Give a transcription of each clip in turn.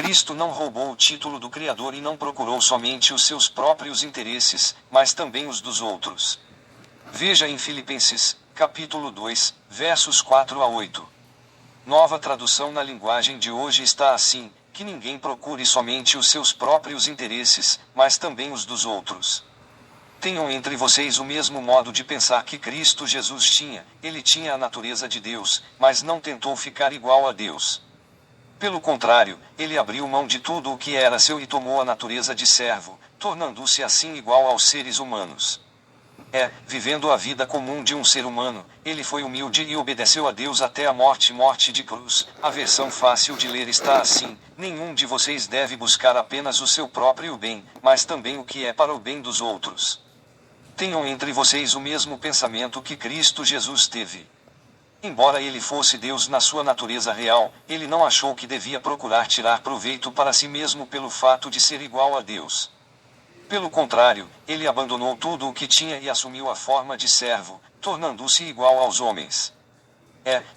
Cristo não roubou o título do Criador e não procurou somente os seus próprios interesses, mas também os dos outros. Veja em Filipenses, capítulo 2, versos 4 a 8. Nova tradução na linguagem de hoje está assim: que ninguém procure somente os seus próprios interesses, mas também os dos outros. Tenham entre vocês o mesmo modo de pensar que Cristo Jesus tinha. Ele tinha a natureza de Deus, mas não tentou ficar igual a Deus. Pelo contrário, ele abriu mão de tudo o que era seu e tomou a natureza de servo, tornando-se assim igual aos seres humanos. Vivendo a vida comum de um ser humano, ele foi humilde e obedeceu a Deus até a morte de cruz. A versão fácil de ler está assim: nenhum de vocês deve buscar apenas o seu próprio bem, mas também o que é para o bem dos outros. Tenham entre vocês o mesmo pensamento que Cristo Jesus teve. Embora ele fosse Deus na sua natureza real, ele não achou que devia procurar tirar proveito para si mesmo pelo fato de ser igual a Deus. Pelo contrário, ele abandonou tudo o que tinha e assumiu a forma de servo, tornando-se igual aos homens.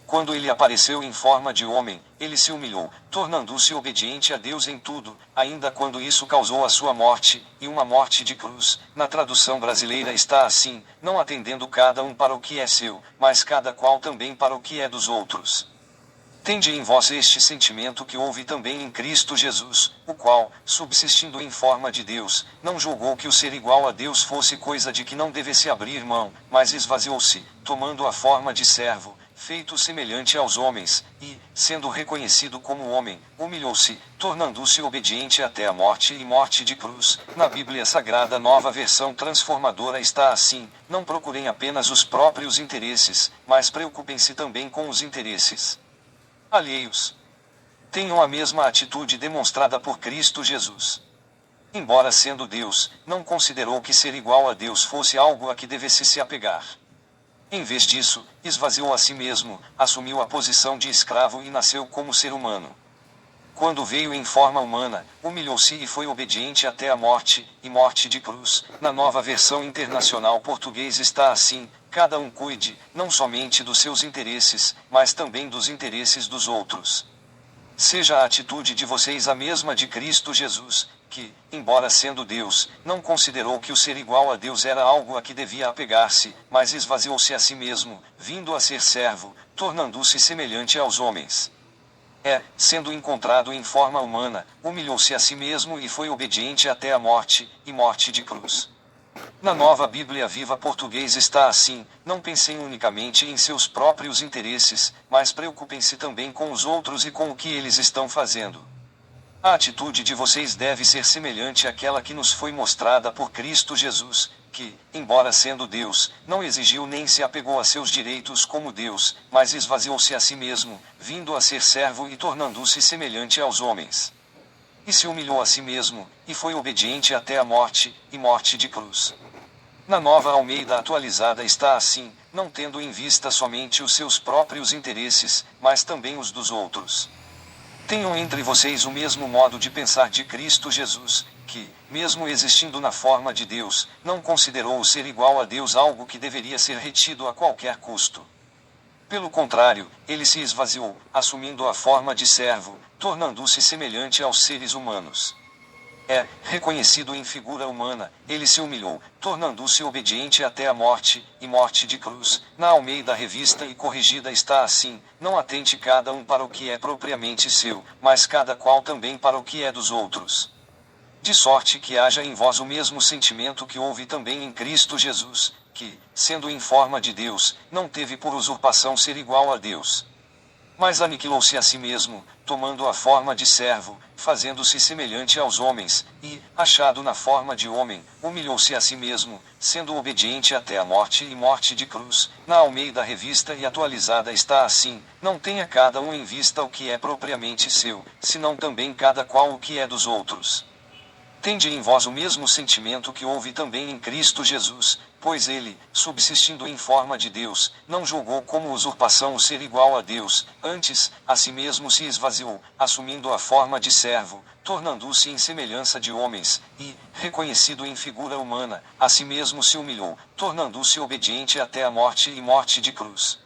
Quando ele apareceu em forma de homem, ele se humilhou, tornando-se obediente a Deus em tudo, ainda quando isso causou a sua morte, e uma morte de cruz. Na tradução brasileira está assim: não atendendo cada um para o que é seu, mas cada qual também para o que é dos outros. Tende em vós este sentimento que houve também em Cristo Jesus, o qual, subsistindo em forma de Deus, não julgou que o ser igual a Deus fosse coisa de que não devesse abrir mão, mas esvaziou-se, tomando a forma de servo, feito semelhante aos homens, e, sendo reconhecido como homem, humilhou-se, tornando-se obediente até a morte e morte de cruz. Na Bíblia Sagrada Nova Versão Transformadora está assim: não procurem apenas os próprios interesses, mas preocupem-se também com os interesses alheios. Tenham a mesma atitude demonstrada por Cristo Jesus. Embora sendo Deus, não considerou que ser igual a Deus fosse algo a que devesse se apegar. Em vez disso, esvaziou a si mesmo, assumiu a posição de escravo e nasceu como ser humano. Quando veio em forma humana, humilhou-se e foi obediente até a morte, e morte de cruz. Na Nova Versão Internacional Português está assim: cada um cuide, não somente dos seus interesses, mas também dos interesses dos outros. Seja a atitude de vocês a mesma de Cristo Jesus, que, embora sendo Deus, não considerou que o ser igual a Deus era algo a que devia apegar-se, mas esvaziou-se a si mesmo, vindo a ser servo, tornando-se semelhante aos homens. Sendo encontrado em forma humana, humilhou-se a si mesmo e foi obediente até a morte, e morte de cruz. Na Nova Bíblia Viva Português está assim: não pensem unicamente em seus próprios interesses, mas preocupem-se também com os outros e com o que eles estão fazendo. A atitude de vocês deve ser semelhante àquela que nos foi mostrada por Cristo Jesus, que, embora sendo Deus, não exigiu nem se apegou a seus direitos como Deus, mas esvaziou-se a si mesmo, vindo a ser servo e tornando-se semelhante aos homens. E se humilhou a si mesmo, e foi obediente até a morte, e morte de cruz. Na Nova Almeida Atualizada está assim: não tendo em vista somente os seus próprios interesses, mas também os dos outros. Tenham entre vocês o mesmo modo de pensar de Cristo Jesus, que, mesmo existindo na forma de Deus, não considerou o ser igual a Deus algo que deveria ser retido a qualquer custo. Pelo contrário, ele se esvaziou, assumindo a forma de servo, tornando-se semelhante aos seres humanos. Reconhecido em figura humana, ele se humilhou, tornando-se obediente até a morte, e morte de cruz. Na Almeida Revista e Corrigida está assim: não atente cada um para o que é propriamente seu, mas cada qual também para o que é dos outros. De sorte que haja em vós o mesmo sentimento que houve também em Cristo Jesus, que, sendo em forma de Deus, não teve por usurpação ser igual a Deus. Mas aniquilou-se a si mesmo, tomando a forma de servo, fazendo-se semelhante aos homens, e, achado na forma de homem, humilhou-se a si mesmo, sendo obediente até a morte e morte de cruz. Na Almeida Revista e Atualizada está assim: não tenha cada um em vista o que é propriamente seu, senão também cada qual o que é dos outros. Tende em vós o mesmo sentimento que houve também em Cristo Jesus, pois ele, subsistindo em forma de Deus, não julgou como usurpação o ser igual a Deus, antes, a si mesmo se esvaziou, assumindo a forma de servo, tornando-se em semelhança de homens, e, reconhecido em figura humana, a si mesmo se humilhou, tornando-se obediente até a morte e morte de cruz.